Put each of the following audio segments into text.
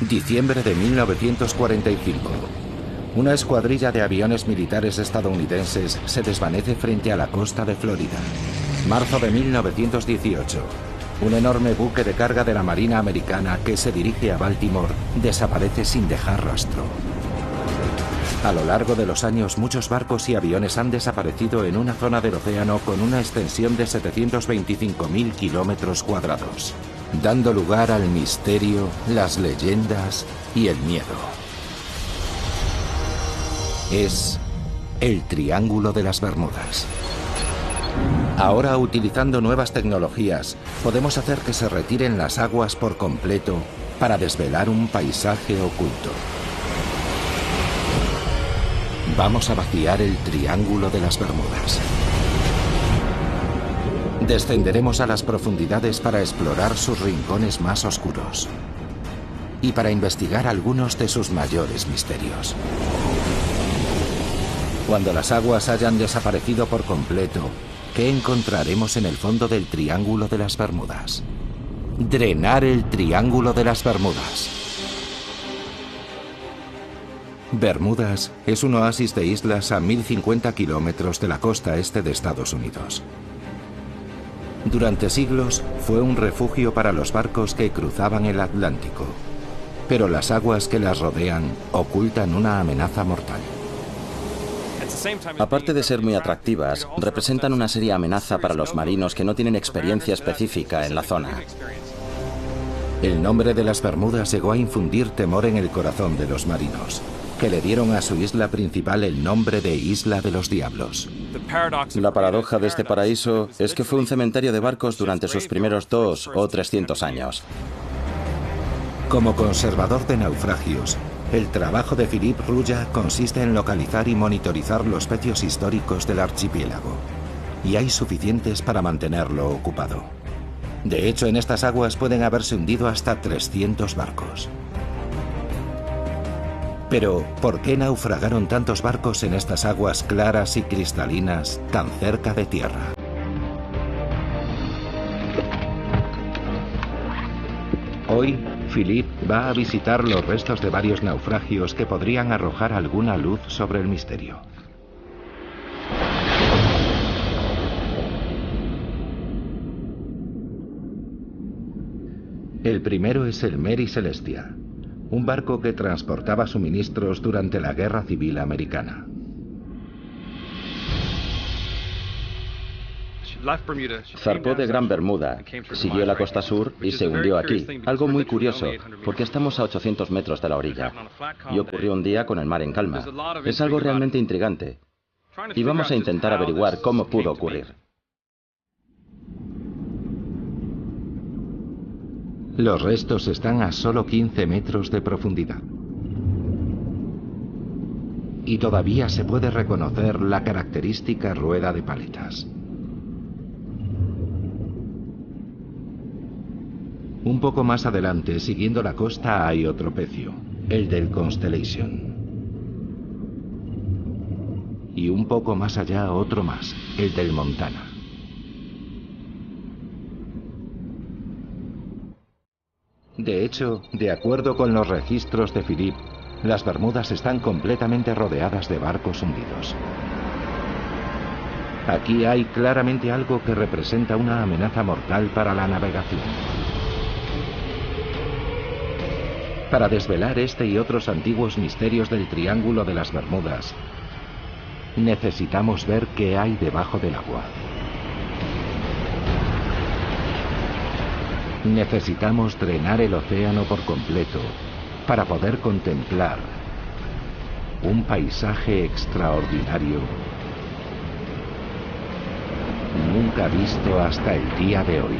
Diciembre de 1945. Una escuadrilla de aviones militares estadounidenses se desvanece frente a la costa de Florida. Marzo de 1918. Un enorme buque de carga de la Marina Americana que se dirige a Baltimore desaparece sin dejar rastro. A lo largo de los años, muchos barcos y aviones han desaparecido en una zona del océano con una extensión de 725.000 kilómetros cuadrados, dando lugar al misterio, las leyendas y el miedo. Es el Triángulo de las Bermudas. Ahora, utilizando nuevas tecnologías, podemos hacer que se retiren las aguas por completo para desvelar un paisaje oculto. Vamos a vaciar el Triángulo de las Bermudas. Descenderemos a las profundidades para explorar sus rincones más oscuros y para investigar algunos de sus mayores misterios. Cuando las aguas hayan desaparecido por completo, ¿qué encontraremos en el fondo del Triángulo de las Bermudas? Drenar el Triángulo de las Bermudas. Bermudas es un oasis de islas a 1050 kilómetros de la costa este de Estados Unidos. Durante siglos fue un refugio para los barcos que cruzaban el Atlántico, pero las aguas que las rodean ocultan una amenaza mortal. Aparte de ser muy atractivas, representan una seria amenaza para los marinos que no tienen experiencia específica en la zona. El nombre de las Bermudas llegó a infundir temor en el corazón de los marinos, que le dieron a su isla principal el nombre de Isla de los Diablos. La paradoja de este paraíso es que fue un cementerio de barcos durante sus primeros 200 o 300 años. Como conservador de naufragios, el trabajo de Philippe Rouillat consiste en localizar y monitorizar los pecios históricos del archipiélago, y hay suficientes para mantenerlo ocupado. De hecho, en estas aguas pueden haberse hundido hasta 300 barcos. Pero, ¿por qué naufragaron tantos barcos en estas aguas claras y cristalinas tan cerca de tierra? Hoy, Philippe va a visitar los restos de varios naufragios que podrían arrojar alguna luz sobre el misterio. El primero es el Mary Celestia, un barco que transportaba suministros durante la Guerra Civil Americana. Zarpó de Gran Bermuda, siguió la costa sur y se hundió aquí. Algo muy curioso, porque estamos a 800 metros de la orilla. Y ocurrió un día con el mar en calma. Es algo realmente intrigante. Y vamos a intentar averiguar cómo pudo ocurrir. Los restos están a solo 15 metros de profundidad. Y todavía se puede reconocer la característica rueda de paletas. Un poco más adelante, siguiendo la costa, hay otro pecio, el del Constellation. Y un poco más allá, otro más, el del Montana. De hecho, de acuerdo con los registros de Philippe, las Bermudas están completamente rodeadas de barcos hundidos. Aquí hay claramente algo que representa una amenaza mortal para la navegación. Para desvelar este y otros antiguos misterios del Triángulo de las Bermudas, necesitamos ver qué hay debajo del agua. Necesitamos drenar el océano por completo para poder contemplar un paisaje extraordinario nunca visto hasta el día de hoy.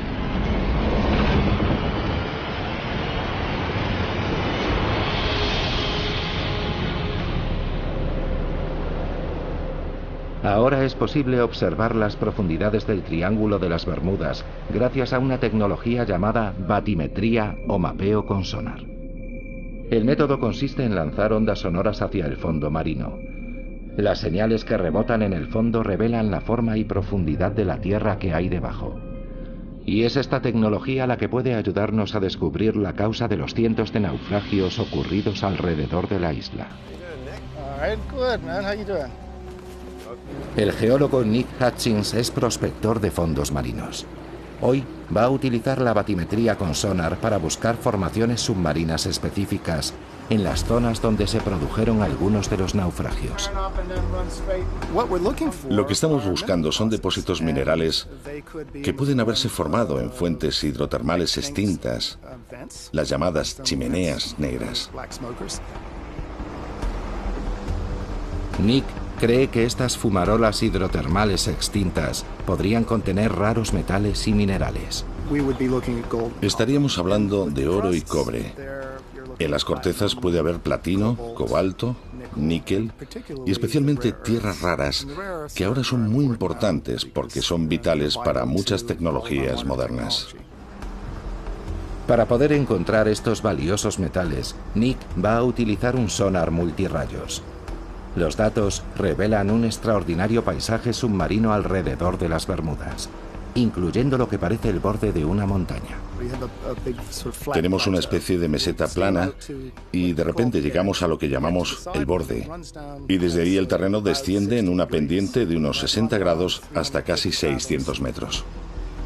Ahora es posible observar las profundidades del Triángulo de las Bermudas gracias a una tecnología llamada batimetría o mapeo con sonar. El método consiste en lanzar ondas sonoras hacia el fondo marino. Las señales que rebotan en el fondo revelan la forma y profundidad de la tierra que hay debajo. Y es esta tecnología la que puede ayudarnos a descubrir la causa de los cientos de naufragios ocurridos alrededor de la isla. El geólogo Nick Hutchins es prospector de fondos marinos. Hoy va a utilizar la batimetría con sonar para buscar formaciones submarinas específicas en las zonas donde se produjeron algunos de los naufragios. Lo que estamos buscando son depósitos minerales que pueden haberse formado en fuentes hidrotermales extintas, las llamadas chimeneas negras. Nick cree que estas fumarolas hidrotermales extintas podrían contener raros metales y minerales. Estaríamos hablando de oro y cobre. En las cortezas puede haber platino, cobalto, níquel y especialmente tierras raras que ahora son muy importantes porque son vitales para muchas tecnologías modernas. Para poder encontrar estos valiosos metales, Nick va a utilizar un sonar multirrayos. Los datos revelan un extraordinario paisaje submarino alrededor de las Bermudas, incluyendo lo que parece el borde de una montaña. Tenemos una especie de meseta plana y de repente llegamos a lo que llamamos el borde. Y desde ahí el terreno desciende en una pendiente de unos 60 grados hasta casi 600 metros.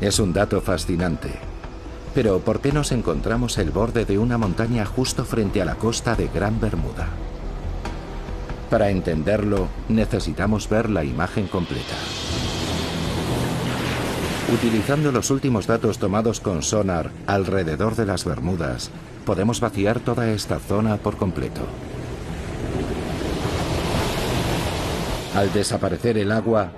Es un dato fascinante. Pero ¿por qué nos encontramos el borde de una montaña justo frente a la costa de Gran Bermuda? Para entenderlo, necesitamos ver la imagen completa. Utilizando los últimos datos tomados con sonar alrededor de las Bermudas, podemos vaciar toda esta zona por completo. Al desaparecer el agua,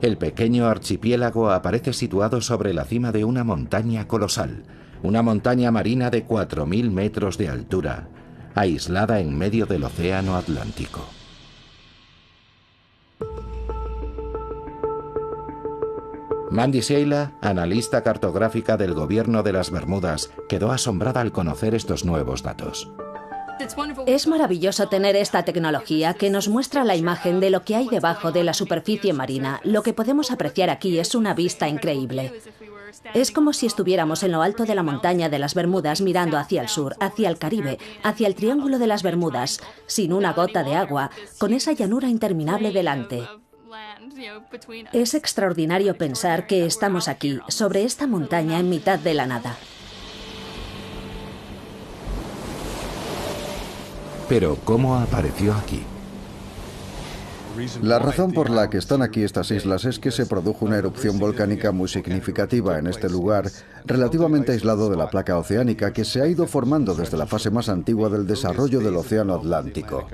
el pequeño archipiélago aparece situado sobre la cima de una montaña colosal, una montaña marina de 4.000 metros de altura, aislada en medio del Océano Atlántico. Mandy Sheila, analista cartográfica del gobierno de las Bermudas, quedó asombrada al conocer estos nuevos datos. Es maravilloso tener esta tecnología que nos muestra la imagen de lo que hay debajo de la superficie marina. Lo que podemos apreciar aquí es una vista increíble. Es como si estuviéramos en lo alto de la montaña de las Bermudas mirando hacia el sur, hacia el Caribe, hacia el Triángulo de las Bermudas, sin una gota de agua, con esa llanura interminable delante. Es extraordinario pensar que estamos aquí, sobre esta montaña en mitad de la nada. Pero, ¿cómo apareció aquí? La razón por la que están aquí estas islas es que se produjo una erupción volcánica muy significativa en este lugar, relativamente aislado de la placa oceánica, que se ha ido formando desde la fase más antigua del desarrollo del Océano Atlántico.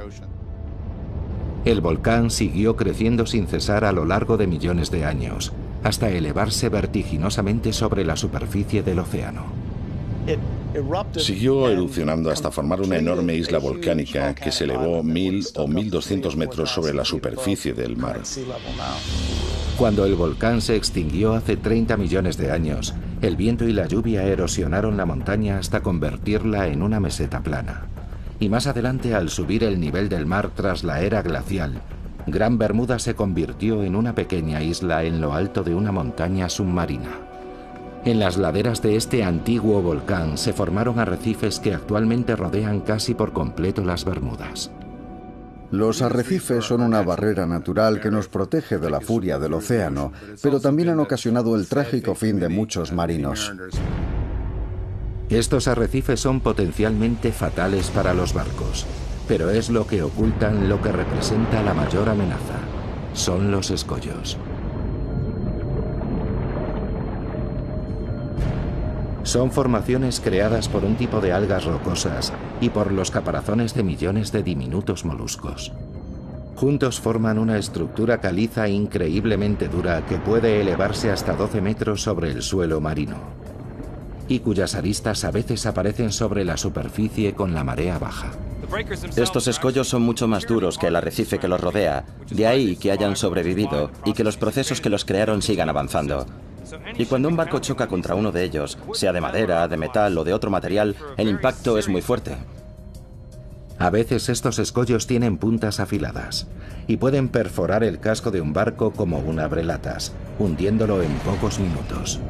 El volcán siguió creciendo sin cesar a lo largo de millones de años, hasta elevarse vertiginosamente sobre la superficie del océano. Siguió erupcionando hasta formar una enorme isla volcánica que se elevó 1.000 o 1.200 metros sobre la superficie del mar. Cuando el volcán se extinguió hace 30 millones de años, el viento y la lluvia erosionaron la montaña hasta convertirla en una meseta plana. Y más adelante, al subir el nivel del mar tras la era glacial, Gran Bermuda se convirtió en una pequeña isla en lo alto de una montaña submarina. En las laderas de este antiguo volcán se formaron arrecifes que actualmente rodean casi por completo las Bermudas. Los arrecifes son una barrera natural que nos protege de la furia del océano, pero también han ocasionado el trágico fin de muchos marinos. Estos arrecifes son potencialmente fatales para los barcos, pero es lo que ocultan lo que representa la mayor amenaza. Son los escollos. Son formaciones creadas por un tipo de algas rocosas y por los caparazones de millones de diminutos moluscos. Juntos forman una estructura caliza increíblemente dura que puede elevarse hasta 12 metros sobre el suelo marino, y cuyas aristas a veces aparecen sobre la superficie con la marea baja. Estos escollos son mucho más duros que el arrecife que los rodea, de ahí que hayan sobrevivido y que los procesos que los crearon sigan avanzando. Y cuando un barco choca contra uno de ellos, sea de madera, de metal o de otro material, el impacto es muy fuerte. A veces estos escollos tienen puntas afiladas y pueden perforar el casco de un barco como un abrelatas, hundiéndolo en pocos minutos.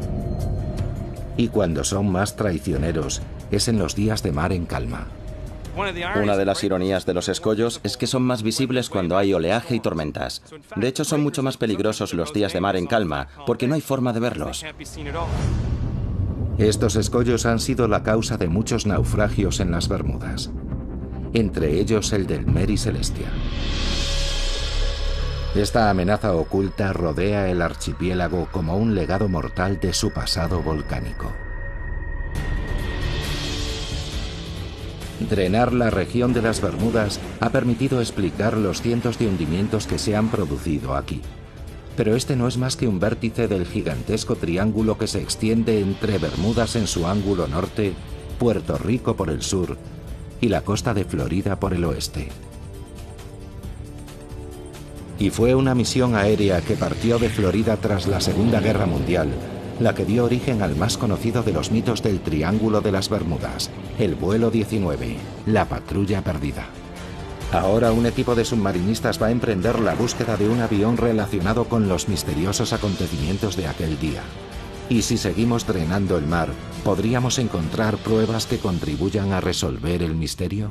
Y cuando son más traicioneros es en los días de mar en calma. Una de las ironías de los escollos es que son más visibles cuando hay oleaje y tormentas. De hecho, son mucho más peligrosos los días de mar en calma, porque no hay forma de verlos. Estos escollos han sido la causa de muchos naufragios en las Bermudas, entre ellos el del Mary Celestia. Esta amenaza oculta rodea el archipiélago como un legado mortal de su pasado volcánico. Drenar la región de las Bermudas ha permitido explicar los cientos de hundimientos que se han producido aquí. Pero este no es más que un vértice del gigantesco triángulo que se extiende entre Bermudas en su ángulo norte, Puerto Rico por el sur y la costa de Florida por el oeste. Y fue una misión aérea que partió de Florida tras la Segunda Guerra Mundial la que dio origen al más conocido de los mitos del Triángulo de las Bermudas, el vuelo 19, la patrulla perdida. Ahora un equipo de submarinistas va a emprender la búsqueda de un avión relacionado con los misteriosos acontecimientos de aquel día. Y si seguimos drenando el mar, ¿podríamos encontrar pruebas que contribuyan a resolver el misterio?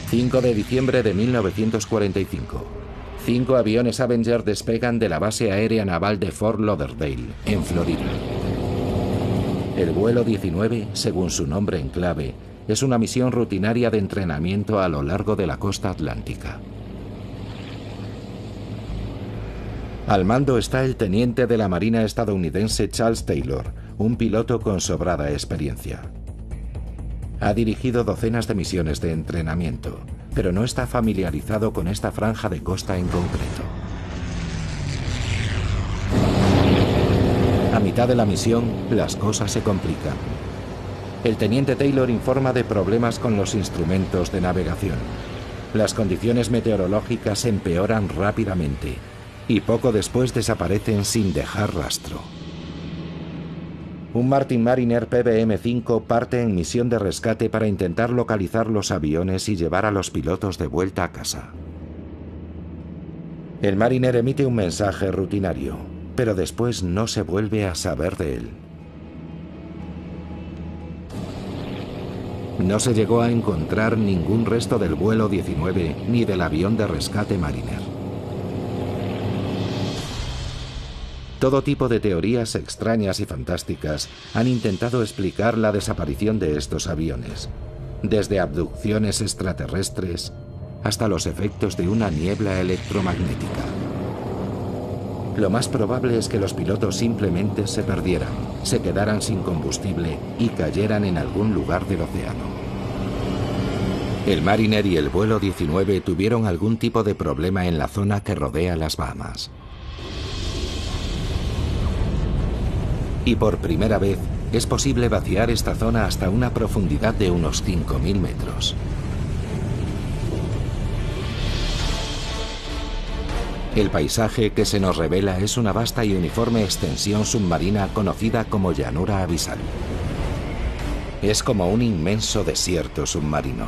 5 de diciembre de 1945. 5 aviones Avenger despegan de la base aérea naval de Fort Lauderdale, en Florida. El vuelo 19, según su nombre en clave, es una misión rutinaria de entrenamiento a lo largo de la costa atlántica. Al mando está el teniente de la Marina estadounidense Charles Taylor, un piloto con sobrada experiencia. Ha dirigido docenas de misiones de entrenamiento, pero no está familiarizado con esta franja de costa en concreto. A mitad de la misión, las cosas se complican. El teniente Taylor informa de problemas con los instrumentos de navegación. Las condiciones meteorológicas empeoran rápidamente y poco después desaparecen sin dejar rastro. Un Martin Mariner PBM-5 parte en misión de rescate para intentar localizar los aviones y llevar a los pilotos de vuelta a casa. El Mariner emite un mensaje rutinario, pero después no se vuelve a saber de él. No se llegó a encontrar ningún resto del vuelo 19 ni del avión de rescate Mariner. Todo tipo de teorías extrañas y fantásticas han intentado explicar la desaparición de estos aviones, desde abducciones extraterrestres hasta los efectos de una niebla electromagnética. Lo más probable es que los pilotos simplemente se perdieran, se quedaran sin combustible y cayeran en algún lugar del océano. El Mariner y el vuelo 19 tuvieron algún tipo de problema en la zona que rodea las Bahamas. Y por primera vez es posible vaciar esta zona hasta una profundidad de unos 5.000 metros. El paisaje que se nos revela es una vasta y uniforme extensión submarina conocida como llanura abisal. Es como un inmenso desierto submarino.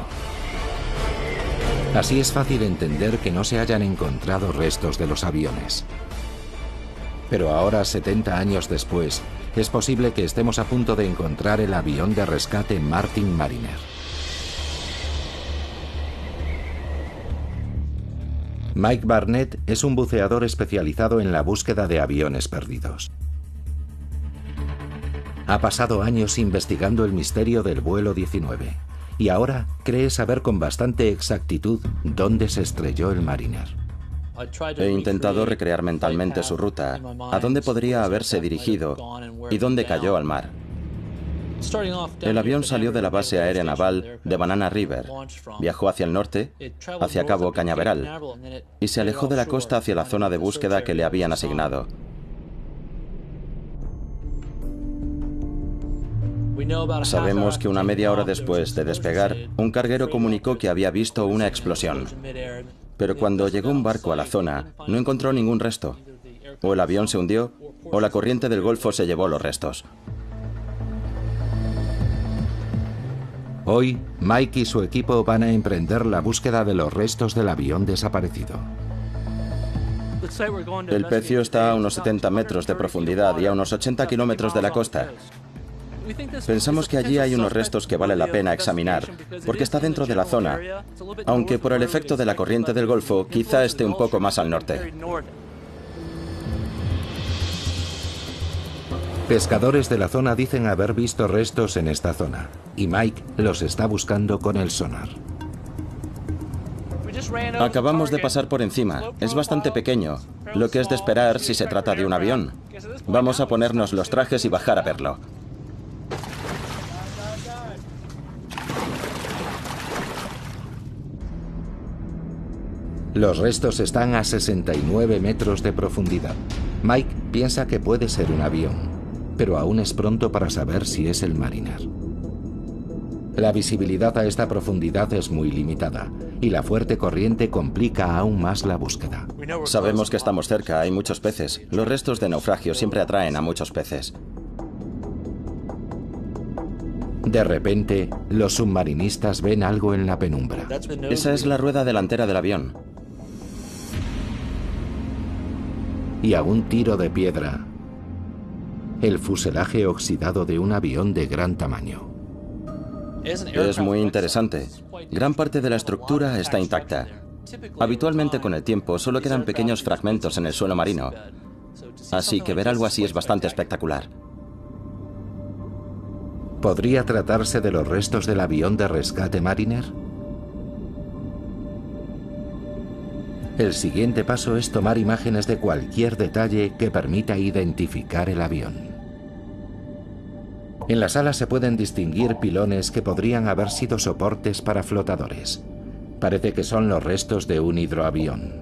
Así es fácil entender que no se hayan encontrado restos de los aviones. Pero ahora, 70 años después, es posible que estemos a punto de encontrar el avión de rescate Martin Mariner. Mike Barnett es un buceador especializado en la búsqueda de aviones perdidos. Ha pasado años investigando el misterio del vuelo 19 y ahora cree saber con bastante exactitud dónde se estrelló el Mariner. He intentado recrear mentalmente su ruta, a dónde podría haberse dirigido y dónde cayó al mar. El avión salió de la base aérea naval de Banana River, viajó hacia el norte, hacia Cabo Cañaveral, y se alejó de la costa hacia la zona de búsqueda que le habían asignado. Sabemos que una media hora después de despegar, un carguero comunicó que había visto una explosión. Pero cuando llegó un barco a la zona, no encontró ningún resto. O el avión se hundió, o la corriente del Golfo se llevó los restos. Hoy, Mike y su equipo van a emprender la búsqueda de los restos del avión desaparecido. El pecio está a unos 70 metros de profundidad y a unos 80 kilómetros de la costa. Pensamos que allí hay unos restos que vale la pena examinar, porque está dentro de la zona, aunque por el efecto de la corriente del Golfo, quizá esté un poco más al norte. Pescadores de la zona dicen haber visto restos en esta zona, y Mike los está buscando con el sonar. Acabamos de pasar por encima. Es bastante pequeño, lo que es de esperar si se trata de un avión. Vamos a ponernos los trajes y bajar a verlo. Los restos están a 69 metros de profundidad. Mike piensa que puede ser un avión, pero aún es pronto para saber si es el Mariner. La visibilidad a esta profundidad es muy limitada, y la fuerte corriente complica aún más la búsqueda. Sabemos que estamos cerca, hay muchos peces. Los restos de naufragio siempre atraen a muchos peces. De repente, los submarinistas ven algo en la penumbra. Esa es la rueda delantera del avión. Y a un tiro de piedra, el fuselaje oxidado de un avión de gran tamaño. Es muy interesante. Gran parte de la estructura está intacta. Habitualmente con el tiempo solo quedan pequeños fragmentos en el suelo marino. Así que ver algo así es bastante espectacular. ¿Podría tratarse de los restos del avión de rescate Mariner? El siguiente paso es tomar imágenes de cualquier detalle que permita identificar el avión. En la sala se pueden distinguir pilones que podrían haber sido soportes para flotadores. Parece que son los restos de un hidroavión.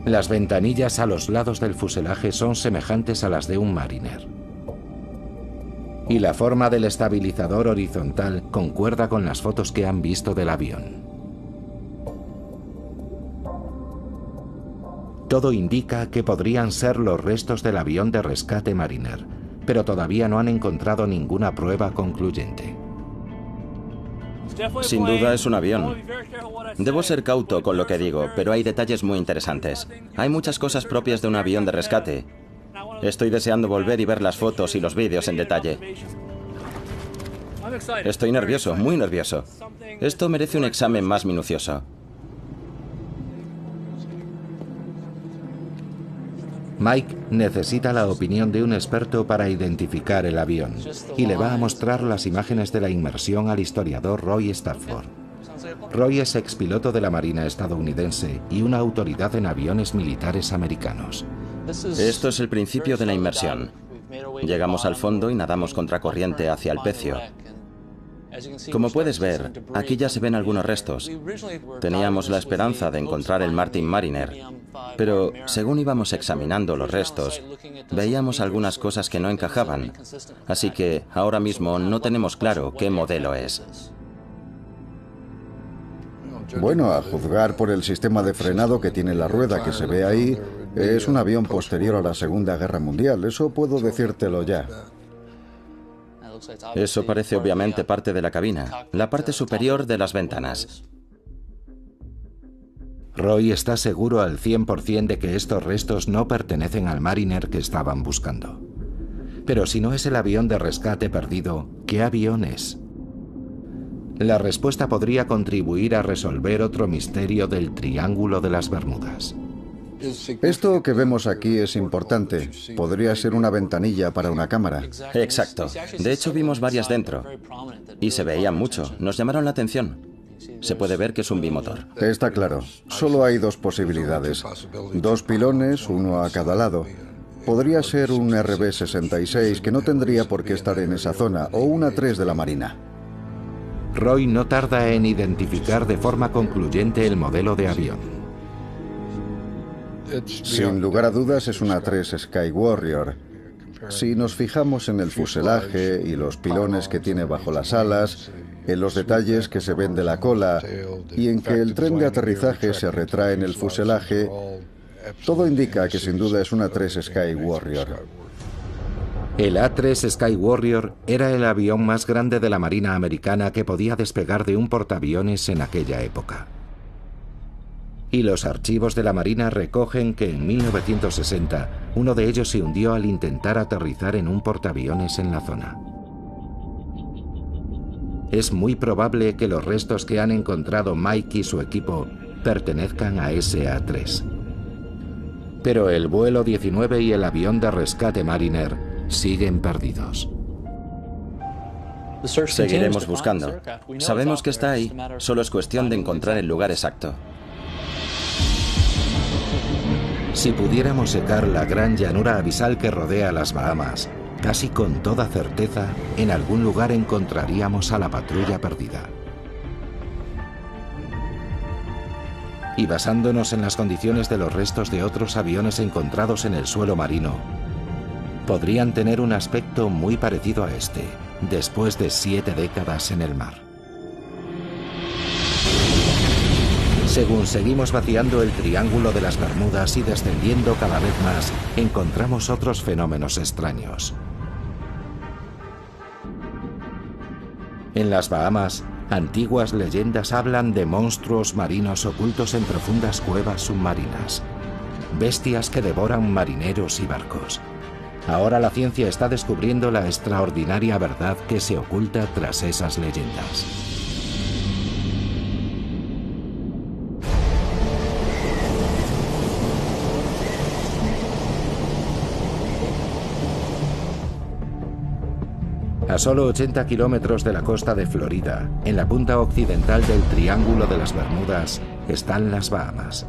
Las ventanillas a los lados del fuselaje son semejantes a las de un Mariner. Y la forma del estabilizador horizontal concuerda con las fotos que han visto del avión. Todo indica que podrían ser los restos del avión de rescate Mariner, pero todavía no han encontrado ninguna prueba concluyente. Sin duda es un avión. Debo ser cauto con lo que digo, pero hay detalles muy interesantes. Hay muchas cosas propias de un avión de rescate. Estoy deseando volver y ver las fotos y los vídeos en detalle. Estoy nervioso, muy nervioso. Esto merece un examen más minucioso. Mike necesita la opinión de un experto para identificar el avión y le va a mostrar las imágenes de la inmersión al historiador Roy Stafford. Roy es expiloto de la Marina estadounidense y una autoridad en aviones militares americanos. Esto es el principio de la inmersión. Llegamos al fondo y nadamos contracorriente hacia el pecio. Como puedes ver, aquí ya se ven algunos restos. Teníamos la esperanza de encontrar el Martin Mariner, pero según íbamos examinando los restos, veíamos algunas cosas que no encajaban. Así que ahora mismo no tenemos claro qué modelo es. Bueno, a juzgar por el sistema de frenado que tiene la rueda que se ve ahí, es un avión posterior a la Segunda Guerra Mundial. Eso puedo decírtelo ya. Eso parece obviamente parte de la cabina, la parte superior de las ventanas. Roy está seguro al 100% de que estos restos no pertenecen al Mariner que estaban buscando. Pero si no es el avión de rescate perdido, ¿qué avión es? La respuesta podría contribuir a resolver otro misterio del Triángulo de las Bermudas. Esto que vemos aquí es importante. Podría ser una ventanilla para una cámara. Exacto. De hecho, vimos varias dentro. Y se veían mucho. Nos llamaron la atención. Se puede ver que es un bimotor. Está claro. Solo hay dos posibilidades. Dos pilones, uno a cada lado. Podría ser un RB-66 que no tendría por qué estar en esa zona, o una 3 de la Marina. Roy no tarda en identificar de forma concluyente el modelo de avión. Sin lugar a dudas es una 3 Sky Warrior. Si nos fijamos en el fuselaje y los pilones que tiene bajo las alas, en los detalles que se ven de la cola y en que el tren de aterrizaje se retrae en el fuselaje, todo indica que sin duda es una 3 Sky Warrior. El A-3 Sky Warrior era el avión más grande de la Marina americana que podía despegar de un portaaviones en aquella época. Y los archivos de la Marina recogen que en 1960 uno de ellos se hundió al intentar aterrizar en un portaaviones en la zona. Es muy probable que los restos que han encontrado Mike y su equipo pertenezcan a SA-3. Pero el vuelo 19 y el avión de rescate Mariner siguen perdidos. Seguiremos buscando. Sabemos que está ahí, solo es cuestión de encontrar el lugar exacto. Si pudiéramos secar la gran llanura abisal que rodea las Bahamas, casi con toda certeza, en algún lugar encontraríamos a la patrulla perdida. Y basándonos en las condiciones de los restos de otros aviones encontrados en el suelo marino, podrían tener un aspecto muy parecido a este, después de 7 décadas en el mar. Según seguimos vaciando el Triángulo de las Bermudas y descendiendo cada vez más, encontramos otros fenómenos extraños. En las Bahamas, antiguas leyendas hablan de monstruos marinos ocultos en profundas cuevas submarinas. Bestias que devoran marineros y barcos. Ahora la ciencia está descubriendo la extraordinaria verdad que se oculta tras esas leyendas. A solo 80 kilómetros de la costa de Florida, en la punta occidental del Triángulo de las Bermudas, están las Bahamas,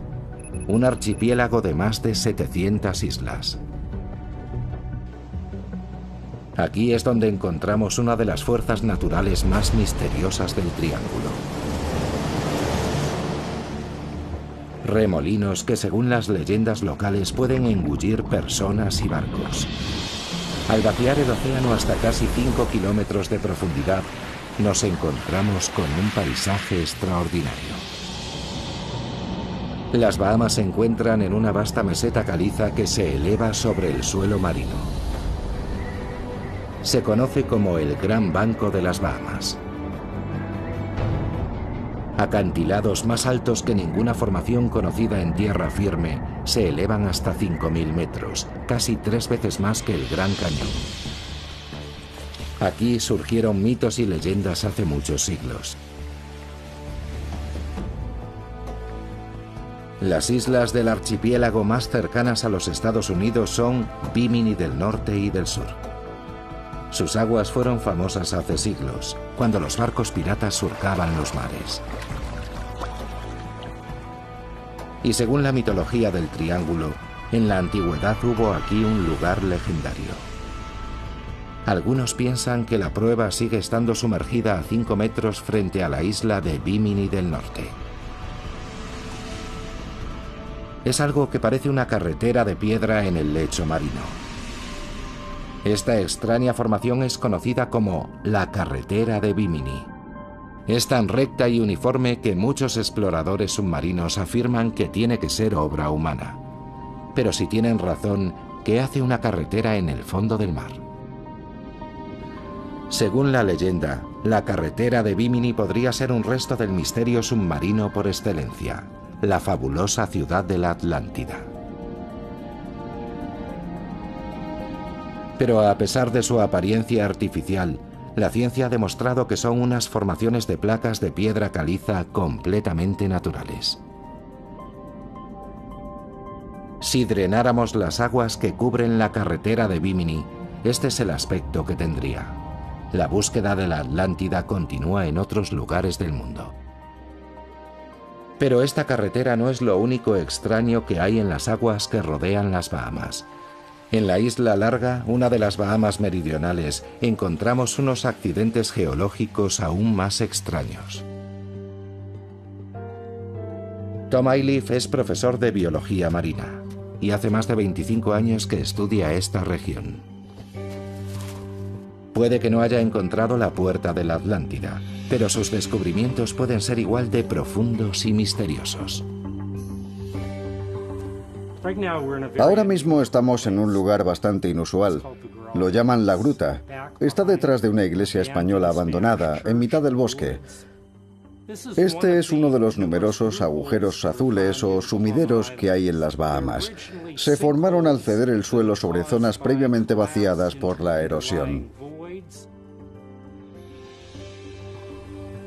un archipiélago de más de 700 islas. Aquí es donde encontramos una de las fuerzas naturales más misteriosas del Triángulo. Remolinos que, según las leyendas locales, pueden engullir personas y barcos. Al vaciar el océano hasta casi 5 kilómetros de profundidad, nos encontramos con un paisaje extraordinario. Las Bahamas se encuentran en una vasta meseta caliza que se eleva sobre el suelo marino. Se conoce como el Gran Banco de las Bahamas. Acantilados más altos que ninguna formación conocida en tierra firme se elevan hasta 5.000 metros, casi 3 veces más que el Gran Cañón. Aquí surgieron mitos y leyendas hace muchos siglos. Las islas del archipiélago más cercanas a los Estados Unidos son Bimini del norte y del sur. Sus aguas fueron famosas hace siglos, cuando los barcos piratas surcaban los mares. Y según la mitología del Triángulo, en la antigüedad hubo aquí un lugar legendario. Algunos piensan que la prueba sigue estando sumergida a 5 metros frente a la isla de Bimini del norte. Es algo que parece una carretera de piedra en el lecho marino. Esta extraña formación es conocida como la carretera de Bimini. Es tan recta y uniforme que muchos exploradores submarinos afirman que tiene que ser obra humana. Pero si tienen razón, ¿qué hace una carretera en el fondo del mar? Según la leyenda, la carretera de Bimini podría ser un resto del misterio submarino por excelencia, la fabulosa ciudad de la Atlántida. Pero a pesar de su apariencia artificial, la ciencia ha demostrado que son unas formaciones de placas de piedra caliza completamente naturales. Si drenáramos las aguas que cubren la carretera de Bimini, este es el aspecto que tendría. La búsqueda de la Atlántida continúa en otros lugares del mundo. Pero esta carretera no es lo único extraño que hay en las aguas que rodean las Bahamas. En la Isla Larga, una de las Bahamas meridionales, encontramos unos accidentes geológicos aún más extraños. Tom Ayliff es profesor de biología marina y hace más de 25 años que estudia esta región. Puede que no haya encontrado la puerta de la Atlántida, pero sus descubrimientos pueden ser igual de profundos y misteriosos. Ahora mismo estamos en un lugar bastante inusual. Lo llaman La Gruta. Está detrás de una iglesia española abandonada, en mitad del bosque. Este es uno de los numerosos agujeros azules o sumideros que hay en las Bahamas. Se formaron al ceder el suelo sobre zonas previamente vaciadas por la erosión.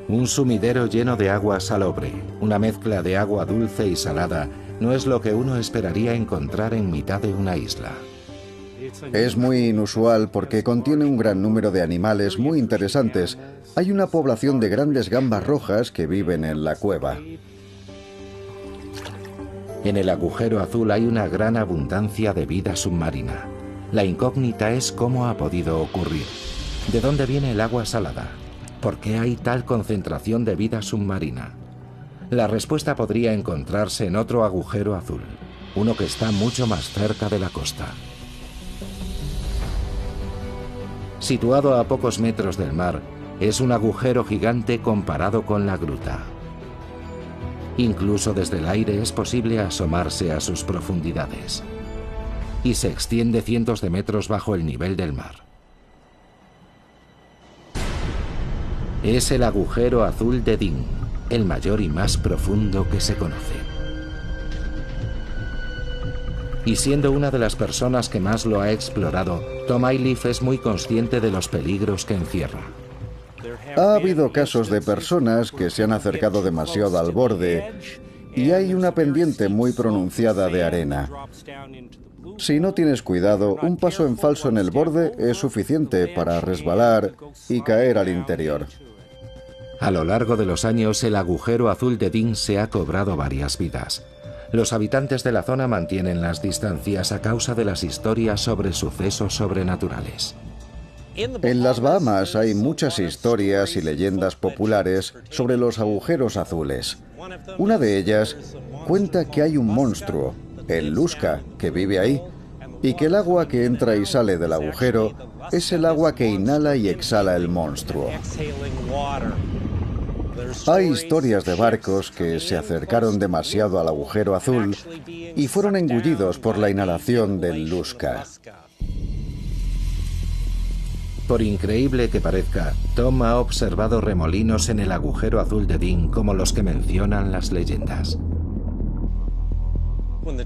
Un sumidero lleno de agua salobre, una mezcla de agua dulce y salada, no es lo que uno esperaría encontrar en mitad de una isla. Es muy inusual porque contiene un gran número de animales muy interesantes. Hay una población de grandes gambas rojas que viven en la cueva. En el agujero azul hay una gran abundancia de vida submarina. La incógnita es cómo ha podido ocurrir. ¿De dónde viene el agua salada? ¿Por qué hay tal concentración de vida submarina? La respuesta podría encontrarse en otro agujero azul, uno que está mucho más cerca de la costa. Situado a pocos metros del mar, es un agujero gigante comparado con la gruta. Incluso desde el aire es posible asomarse a sus profundidades. Y se extiende cientos de metros bajo el nivel del mar. Es el agujero azul de Dean, el mayor y más profundo que se conoce. Y siendo una de las personas que más lo ha explorado, Tom Ayliff es muy consciente de los peligros que encierra. Ha habido casos de personas que se han acercado demasiado al borde y hay una pendiente muy pronunciada de arena. Si no tienes cuidado, un paso en falso en el borde es suficiente para resbalar y caer al interior. A lo largo de los años, el agujero azul de Dean se ha cobrado varias vidas. Los habitantes de la zona mantienen las distancias a causa de las historias sobre sucesos sobrenaturales. En las Bahamas hay muchas historias y leyendas populares sobre los agujeros azules. Una de ellas cuenta que hay un monstruo, el Lusca, que vive ahí, y que el agua que entra y sale del agujero es el agua que inhala y exhala el monstruo. Hay historias de barcos que se acercaron demasiado al agujero azul y fueron engullidos por la inhalación del Lusca. Por increíble que parezca, Tom ha observado remolinos en el agujero azul de Dean como los que mencionan las leyendas.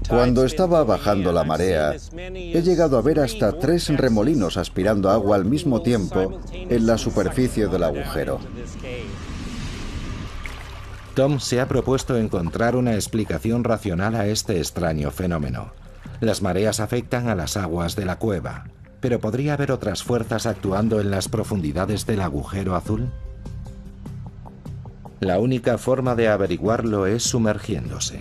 Cuando estaba bajando la marea, he llegado a ver hasta 3 remolinos aspirando agua al mismo tiempo en la superficie del agujero. Tom se ha propuesto encontrar una explicación racional a este extraño fenómeno. Las mareas afectan a las aguas de la cueva, pero ¿podría haber otras fuerzas actuando en las profundidades del agujero azul? La única forma de averiguarlo es sumergiéndose.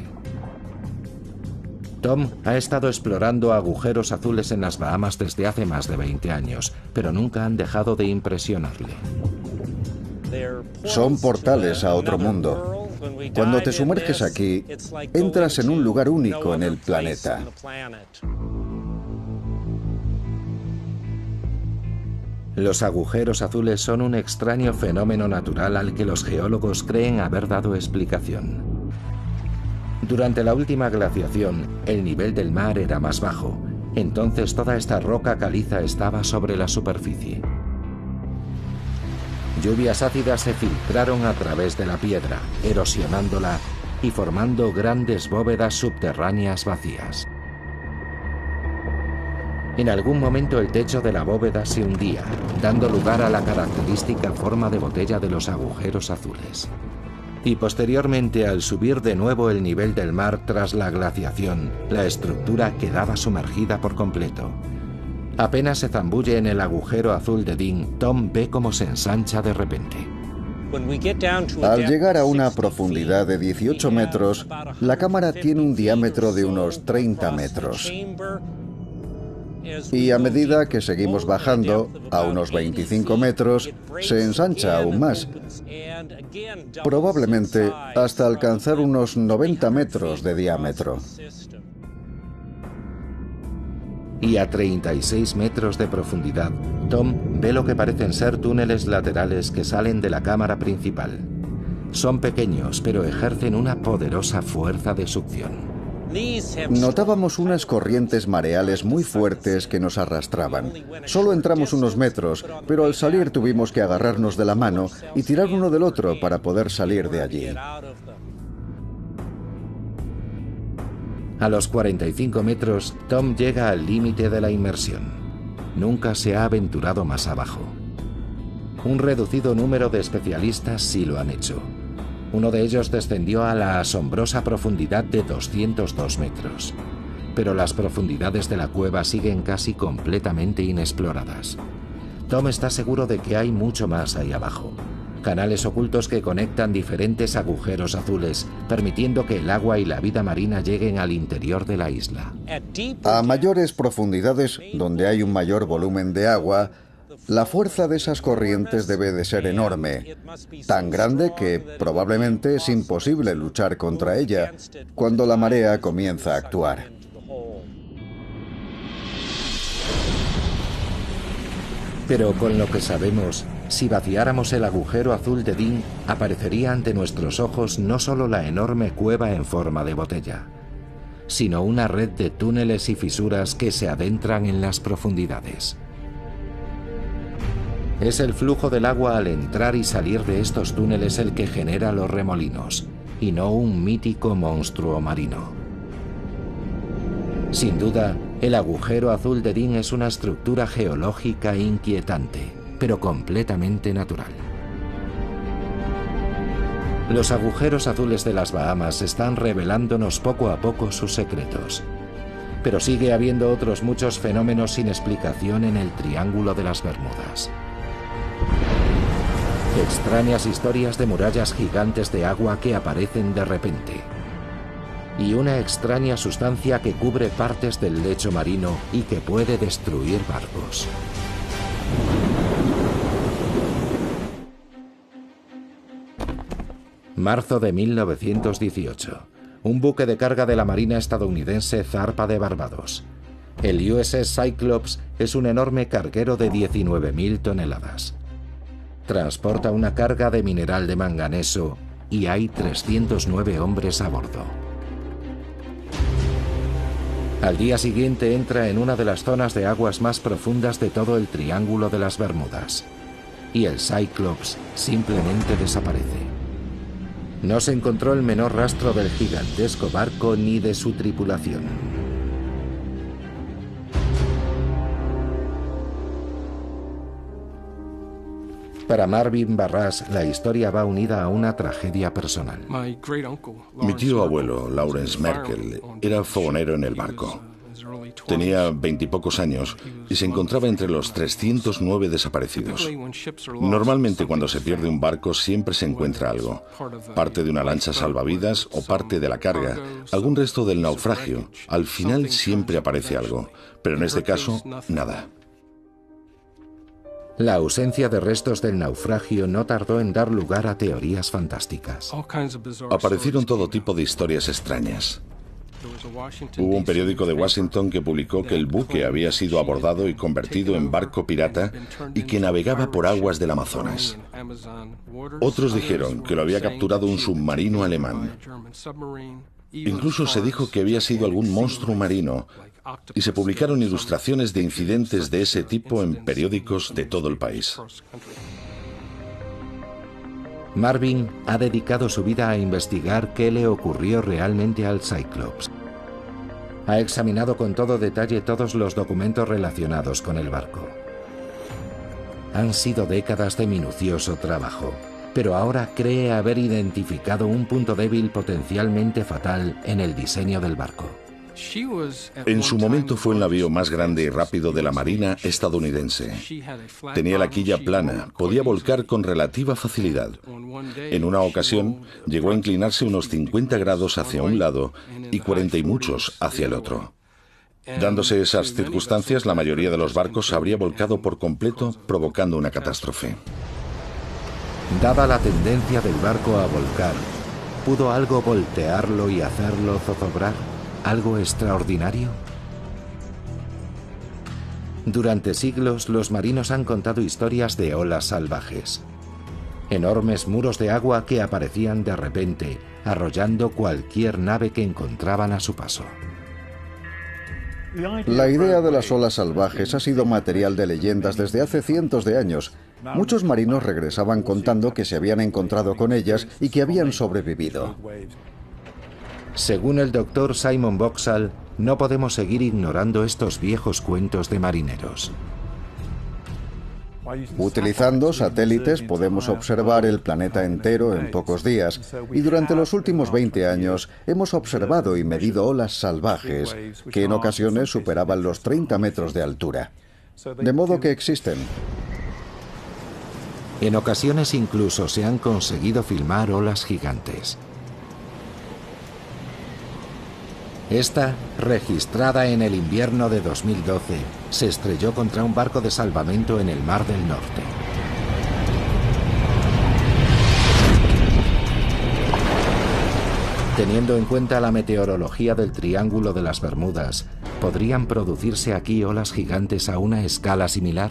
Tom ha estado explorando agujeros azules en las Bahamas desde hace más de 20 años, pero nunca han dejado de impresionarle. Son portales a otro mundo. Cuando te sumerges aquí, entras en un lugar único en el planeta. Los agujeros azules son un extraño fenómeno natural al que los geólogos creen haber dado explicación. Durante la última glaciación, el nivel del mar era más bajo. Entonces toda esta roca caliza estaba sobre la superficie. Lluvias ácidas se filtraron a través de la piedra, erosionándola y formando grandes bóvedas subterráneas vacías. En algún momento el techo de la bóveda se hundía, dando lugar a la característica forma de botella de los agujeros azules. Y posteriormente, al subir de nuevo el nivel del mar tras la glaciación, la estructura quedaba sumergida por completo. Apenas se zambulle en el agujero azul de Dean, Tom ve cómo se ensancha de repente. Al llegar a una profundidad de 18 metros, la cámara tiene un diámetro de unos 30 metros. Y a medida que seguimos bajando, a unos 25 metros, se ensancha aún más, probablemente hasta alcanzar unos 90 metros de diámetro. Y a 36 metros de profundidad, Tom ve lo que parecen ser túneles laterales que salen de la cámara principal. Son pequeños, pero ejercen una poderosa fuerza de succión. Notábamos unas corrientes mareales muy fuertes que nos arrastraban. Solo entramos unos metros, pero al salir tuvimos que agarrarnos de la mano y tirar uno del otro para poder salir de allí. A los 45 metros, Tom llega al límite de la inmersión. Nunca se ha aventurado más abajo. Un reducido número de especialistas sí lo han hecho. Uno de ellos descendió a la asombrosa profundidad de 202 metros. Pero las profundidades de la cueva siguen casi completamente inexploradas. Tom está seguro de que hay mucho más ahí abajo. Canales ocultos que conectan diferentes agujeros azules, permitiendo que el agua y la vida marina lleguen al interior de la isla. A mayores profundidades, donde hay un mayor volumen de agua, la fuerza de esas corrientes debe de ser enorme, tan grande que probablemente es imposible luchar contra ella cuando la marea comienza a actuar. Pero con lo que sabemos, si vaciáramos el agujero azul de Dean, aparecería ante nuestros ojos no solo la enorme cueva en forma de botella, sino una red de túneles y fisuras que se adentran en las profundidades. Es el flujo del agua al entrar y salir de estos túneles el que genera los remolinos, y no un mítico monstruo marino. Sin duda, el agujero azul de Dean es una estructura geológica inquietante, pero completamente natural. Los agujeros azules de las Bahamas están revelándonos poco a poco sus secretos. Pero sigue habiendo otros muchos fenómenos sin explicación en el Triángulo de las Bermudas. Extrañas historias de murallas gigantes de agua que aparecen de repente. Y una extraña sustancia que cubre partes del lecho marino y que puede destruir barcos. Marzo de 1918. Un buque de carga de la Marina estadounidense zarpa de Barbados. El USS Cyclops es un enorme carguero de 19.000 toneladas. Transporta una carga de mineral de manganeso y hay 309 hombres a bordo. Al día siguiente entra en una de las zonas de aguas más profundas de todo el Triángulo de las Bermudas. Y el Cyclops simplemente desaparece. No se encontró el menor rastro del gigantesco barco ni de su tripulación. Para Marvin Barras, la historia va unida a una tragedia personal. Mi tío abuelo, Lawrence Merkel, era fogonero en el barco. Tenía 20 y pocos años y se encontraba entre los 309 desaparecidos. Normalmente cuando se pierde un barco siempre se encuentra algo. Parte de una lancha salvavidas o parte de la carga, algún resto del naufragio. Al final siempre aparece algo, pero en este caso, nada. La ausencia de restos del naufragio no tardó en dar lugar a teorías fantásticas. Aparecieron todo tipo de historias extrañas. Hubo un periódico de Washington que publicó que el buque había sido abordado y convertido en barco pirata y que navegaba por aguas del Amazonas. Otros dijeron que lo había capturado un submarino alemán. Incluso se dijo que había sido algún monstruo marino y se publicaron ilustraciones de incidentes de ese tipo en periódicos de todo el país. Marvin ha dedicado su vida a investigar qué le ocurrió realmente al Cyclops. Ha examinado con todo detalle todos los documentos relacionados con el barco. Han sido décadas de minucioso trabajo, pero ahora cree haber identificado un punto débil potencialmente fatal en el diseño del barco. En su momento fue el navío más grande y rápido de la Marina estadounidense. Tenía la quilla plana, podía volcar con relativa facilidad. En una ocasión llegó a inclinarse unos 50 grados hacia un lado y 40 y muchos hacia el otro. Dándose esas circunstancias, la mayoría de los barcos se habría volcado por completo, provocando una catástrofe. Dada la tendencia del barco a volcar, ¿pudo algo voltearlo y hacerlo zozobrar? ¿Algo extraordinario? Durante siglos, los marinos han contado historias de olas salvajes. Enormes muros de agua que aparecían de repente, arrollando cualquier nave que encontraban a su paso. La idea de las olas salvajes ha sido material de leyendas desde hace cientos de años. Muchos marinos regresaban contando que se habían encontrado con ellas y que habían sobrevivido. Según el doctor Simon Boxall, no podemos seguir ignorando estos viejos cuentos de marineros. Utilizando satélites podemos observar el planeta entero en pocos días, y durante los últimos 20 años hemos observado y medido olas salvajes que en ocasiones superaban los 30 metros de altura. De modo que existen. En ocasiones incluso se han conseguido filmar olas gigantes. Esta, registrada en el invierno de 2012, se estrelló contra un barco de salvamento en el Mar del Norte. Teniendo en cuenta la meteorología del Triángulo de las Bermudas, ¿podrían producirse aquí olas gigantes a una escala similar?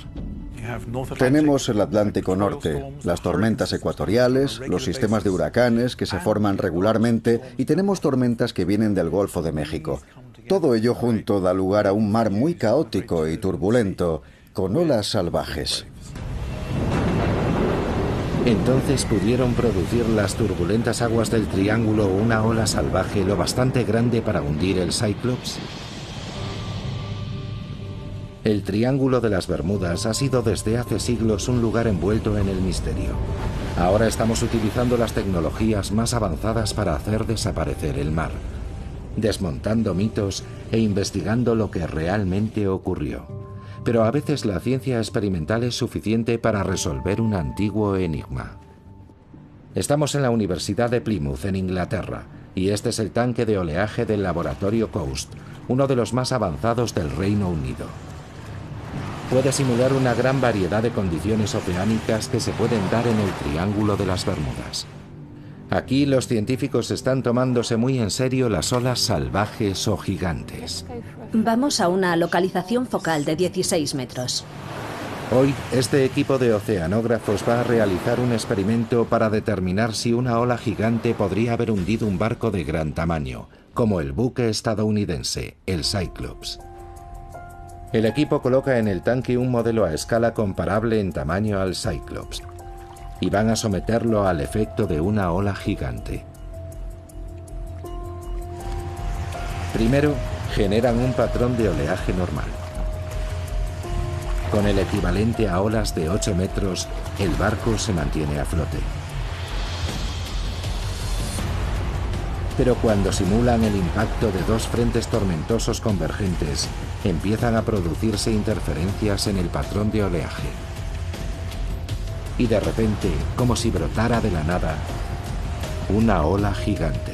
Tenemos el Atlántico Norte, las tormentas ecuatoriales, los sistemas de huracanes que se forman regularmente y tenemos tormentas que vienen del Golfo de México. Todo ello junto da lugar a un mar muy caótico y turbulento, con olas salvajes. Entonces, ¿pudieron producir las turbulentas aguas del Triángulo una ola salvaje lo bastante grande para hundir el Cyclops? El Triángulo de las Bermudas ha sido desde hace siglos un lugar envuelto en el misterio. Ahora estamos utilizando las tecnologías más avanzadas para hacer desaparecer el mar, desmontando mitos e investigando lo que realmente ocurrió. Pero a veces la ciencia experimental es suficiente para resolver un antiguo enigma. Estamos en la Universidad de Plymouth, en Inglaterra, y este es el tanque de oleaje del laboratorio Coast, uno de los más avanzados del Reino Unido. Puede simular una gran variedad de condiciones oceánicas que se pueden dar en el Triángulo de las Bermudas. Aquí los científicos están tomándose muy en serio las olas salvajes o gigantes. Vamos a una localización focal de 16 metros. Hoy, este equipo de oceanógrafos va a realizar un experimento para determinar si una ola gigante podría haber hundido un barco de gran tamaño, como el buque estadounidense, el Cyclops. El equipo coloca en el tanque un modelo a escala comparable en tamaño al Cyclops y van a someterlo al efecto de una ola gigante. Primero, generan un patrón de oleaje normal. Con el equivalente a olas de 8 metros, el barco se mantiene a flote. Pero cuando simulan el impacto de dos frentes tormentosos convergentes, empiezan a producirse interferencias en el patrón de oleaje. Y de repente, como si brotara de la nada, una ola gigante.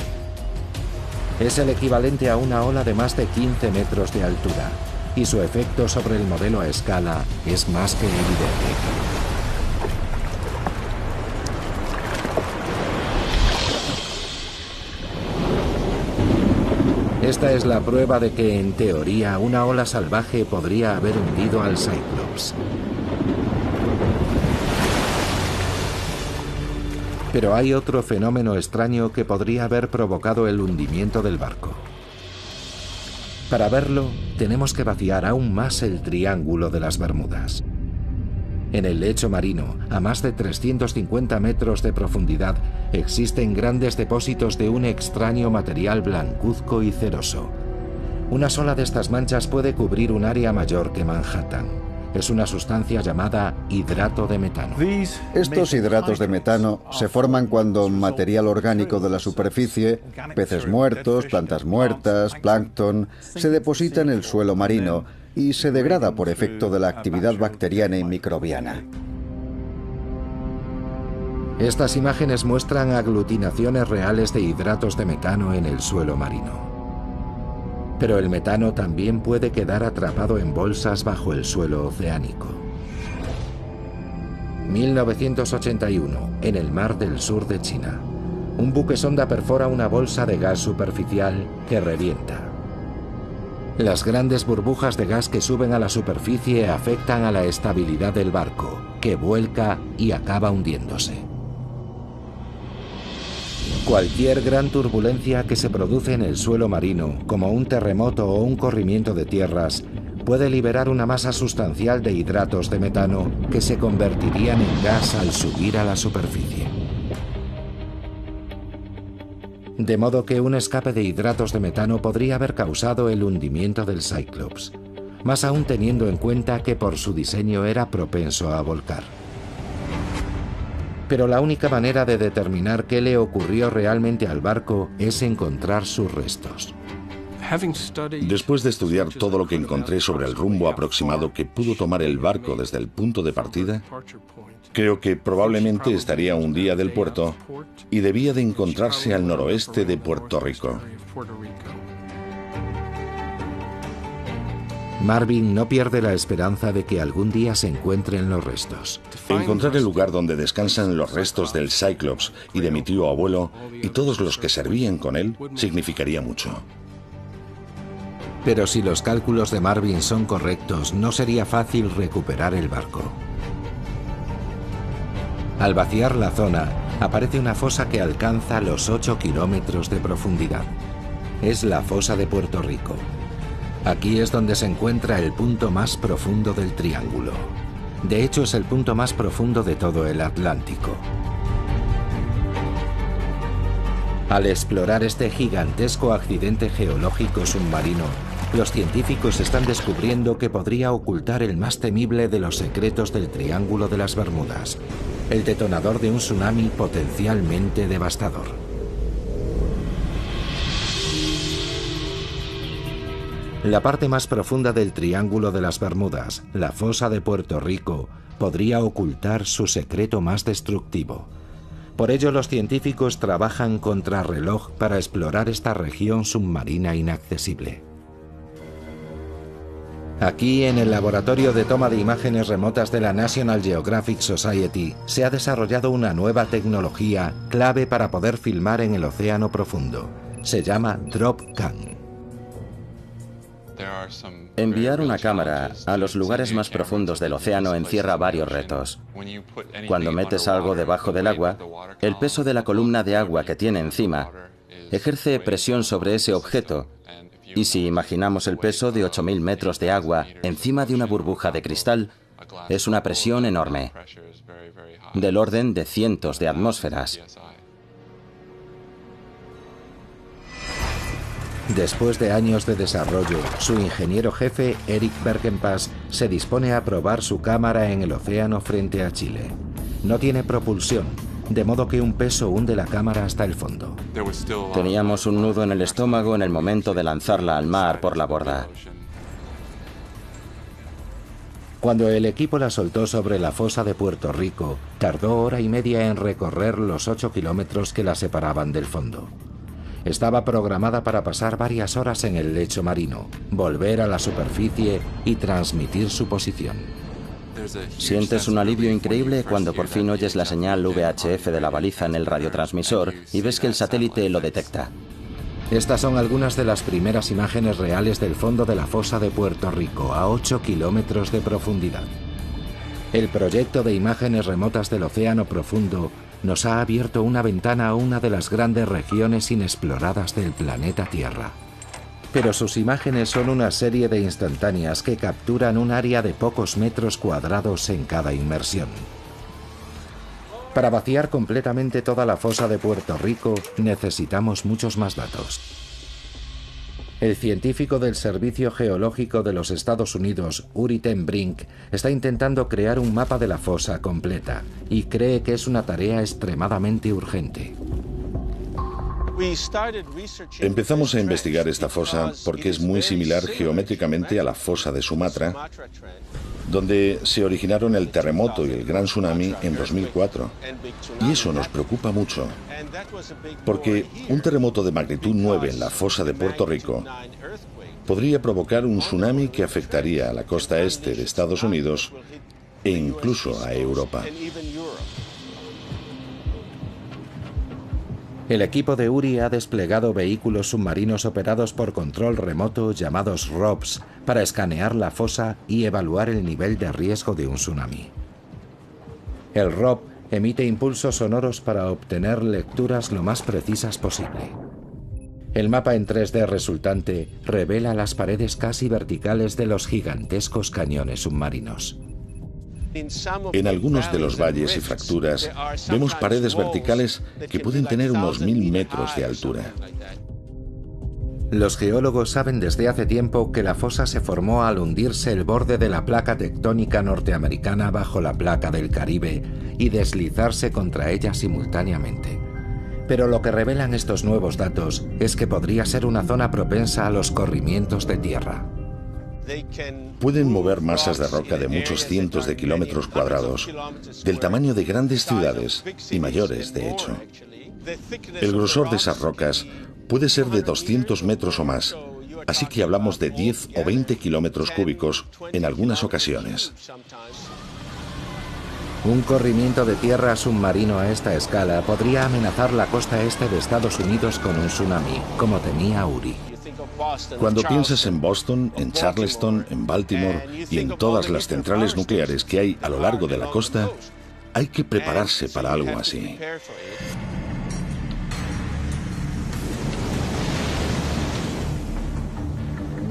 Es el equivalente a una ola de más de 15 metros de altura, y su efecto sobre el modelo a escala es más que evidente. Esta es la prueba de que, en teoría, una ola salvaje podría haber hundido al Cyclops. Pero hay otro fenómeno extraño que podría haber provocado el hundimiento del barco. Para verlo, tenemos que vaciar aún más el Triángulo de las Bermudas. En el lecho marino, a más de 350 metros de profundidad, existen grandes depósitos de un extraño material blancuzco y ceroso. Una sola de estas manchas puede cubrir un área mayor que Manhattan. Es una sustancia llamada hidrato de metano. Estos hidratos de metano se forman cuando material orgánico de la superficie, peces muertos, plantas muertas, plancton, se deposita en el suelo marino y se degrada por efecto de la actividad bacteriana y microbiana. Estas imágenes muestran aglutinaciones reales de hidratos de metano en el suelo marino. Pero el metano también puede quedar atrapado en bolsas bajo el suelo oceánico. 1981, en el mar del sur de China. Un buque sonda perfora una bolsa de gas superficial que revienta. Las grandes burbujas de gas que suben a la superficie afectan a la estabilidad del barco, que vuelca y acaba hundiéndose. Cualquier gran turbulencia que se produce en el suelo marino, como un terremoto o un corrimiento de tierras, puede liberar una masa sustancial de hidratos de metano que se convertirían en gas al subir a la superficie. De modo que un escape de hidratos de metano podría haber causado el hundimiento del Cyclops, más aún teniendo en cuenta que por su diseño era propenso a volcar. Pero la única manera de determinar qué le ocurrió realmente al barco es encontrar sus restos. Después de estudiar todo lo que encontré sobre el rumbo aproximado que pudo tomar el barco desde el punto de partida, creo que probablemente estaría un día del puerto y debía de encontrarse al noroeste de Puerto Rico. Marvin no pierde la esperanza de que algún día se encuentren los restos. Encontrar el lugar donde descansan los restos del Cyclops y de mi tío abuelo y todos los que servían con él significaría mucho. Pero si los cálculos de Marvin son correctos, no sería fácil recuperar el barco. Al vaciar la zona, aparece una fosa que alcanza los 8 kilómetros de profundidad. Es la fosa de Puerto Rico. Aquí es donde se encuentra el punto más profundo del triángulo. De hecho, es el punto más profundo de todo el Atlántico. Al explorar este gigantesco accidente geológico submarino, los científicos están descubriendo que podría ocultar el más temible de los secretos del Triángulo de las Bermudas, el detonador de un tsunami potencialmente devastador. La parte más profunda del Triángulo de las Bermudas, la fosa de Puerto Rico, podría ocultar su secreto más destructivo. Por ello, los científicos trabajan contrarreloj para explorar esta región submarina inaccesible. Aquí, en el laboratorio de toma de imágenes remotas de la National Geographic Society, se ha desarrollado una nueva tecnología clave para poder filmar en el océano profundo. Se llama DropCam. Enviar una cámara a los lugares más profundos del océano encierra varios retos. Cuando metes algo debajo del agua, el peso de la columna de agua que tiene encima ejerce presión sobre ese objeto. Y si imaginamos el peso de 8.000 metros de agua encima de una burbuja de cristal, es una presión enorme, del orden de cientos de atmósferas. Después de años de desarrollo, su ingeniero jefe, Eric Berkenpass, se dispone a probar su cámara en el océano frente a Chile. No tiene propulsión, de modo que un peso hunde la cámara hasta el fondo. Teníamos un nudo en el estómago en el momento de lanzarla al mar por la borda. Cuando el equipo la soltó sobre la fosa de Puerto Rico, tardó 1 hora y media en recorrer los 8 kilómetros que la separaban del fondo. Estaba programada para pasar varias horas en el lecho marino, volver a la superficie y transmitir su posición. Sientes un alivio increíble cuando por fin oyes la señal VHF de la baliza en el radiotransmisor y ves que el satélite lo detecta. Estas son algunas de las primeras imágenes reales del fondo de la fosa de Puerto Rico, a 8 kilómetros de profundidad. El proyecto de imágenes remotas del océano profundo nos ha abierto una ventana a una de las grandes regiones inexploradas del planeta Tierra. Pero sus imágenes son una serie de instantáneas que capturan un área de pocos metros cuadrados en cada inmersión. Para vaciar completamente toda la fosa de Puerto Rico necesitamos muchos más datos. El científico del Servicio Geológico de los Estados Unidos, Uri ten Brink, está intentando crear un mapa de la fosa completa y cree que es una tarea extremadamente urgente. Empezamos a investigar esta fosa porque es muy similar geométricamente a la fosa de Sumatra, donde se originaron el terremoto y el gran tsunami en 2004. Y eso nos preocupa mucho, porque un terremoto de magnitud 9 en la fosa de Puerto Rico podría provocar un tsunami que afectaría a la costa este de Estados Unidos e incluso a Europa. El equipo de Uri ha desplegado vehículos submarinos operados por control remoto llamados ROVs para escanear la fosa y evaluar el nivel de riesgo de un tsunami. El ROV Emite impulsos sonoros para obtener lecturas lo más precisas posible. El mapa en 3D resultante revela las paredes casi verticales de los gigantescos cañones submarinos. En algunos de los valles y fracturas vemos paredes verticales que pueden tener unos 1000 metros de altura. Los geólogos saben desde hace tiempo que la fosa se formó al hundirse el borde de la placa tectónica norteamericana bajo la placa del Caribe y deslizarse contra ella simultáneamente. Pero lo que revelan estos nuevos datos es que podría ser una zona propensa a los corrimientos de tierra. Pueden mover masas de roca de muchos cientos de kilómetros cuadrados, del tamaño de grandes ciudades y mayores, de hecho. El grosor de esas rocas puede ser de 200 metros o más, así que hablamos de 10 o 20 kilómetros cúbicos en algunas ocasiones. Un corrimiento de tierra submarino a esta escala podría amenazar la costa este de Estados Unidos con un tsunami, como temía Uri. Cuando piensas en Boston, en Charleston, en Baltimore y en todas las centrales nucleares que hay a lo largo de la costa, hay que prepararse para algo así.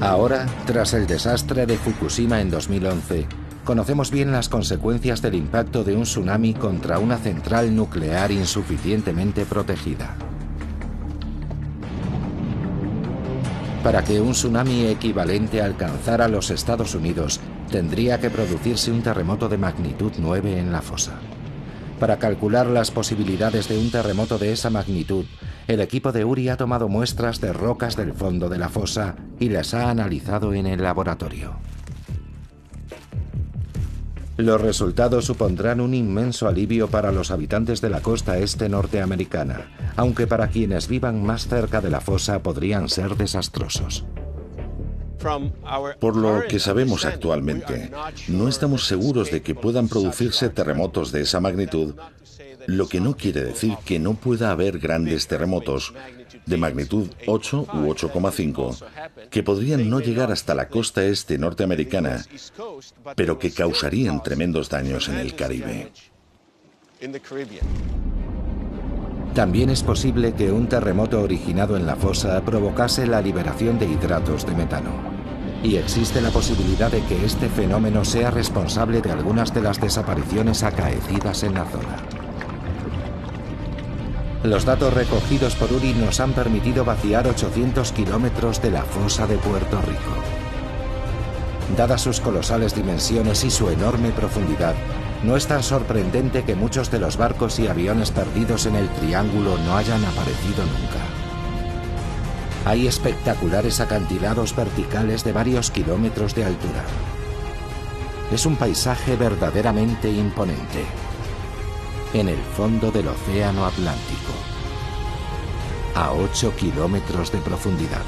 Ahora, tras el desastre de Fukushima en 2011, conocemos bien las consecuencias del impacto de un tsunami contra una central nuclear insuficientemente protegida. Para que un tsunami equivalente alcanzara los Estados Unidos, tendría que producirse un terremoto de magnitud 9 en la fosa. Para calcular las posibilidades de un terremoto de esa magnitud, el equipo de Uri ha tomado muestras de rocas del fondo de la fosa y las ha analizado en el laboratorio. Los resultados supondrán un inmenso alivio para los habitantes de la costa este norteamericana, aunque para quienes vivan más cerca de la fosa podrían ser desastrosos. Por lo que sabemos actualmente, no estamos seguros de que puedan producirse terremotos de esa magnitud, lo que no quiere decir que no pueda haber grandes terremotos de magnitud 8 u 8,5 que podrían no llegar hasta la costa este norteamericana, pero que causarían tremendos daños en el Caribe. También es posible que un terremoto originado en la fosa provocase la liberación de hidratos de metano. Y existe la posibilidad de que este fenómeno sea responsable de algunas de las desapariciones acaecidas en la zona. Los datos recogidos por Uri nos han permitido vaciar 800 kilómetros de la fosa de Puerto Rico. Dadas sus colosales dimensiones y su enorme profundidad, no es tan sorprendente que muchos de los barcos y aviones perdidos en el triángulo no hayan aparecido nunca. Hay espectaculares acantilados verticales de varios kilómetros de altura. Es un paisaje verdaderamente imponente. En el fondo del Océano Atlántico, a 8 kilómetros de profundidad.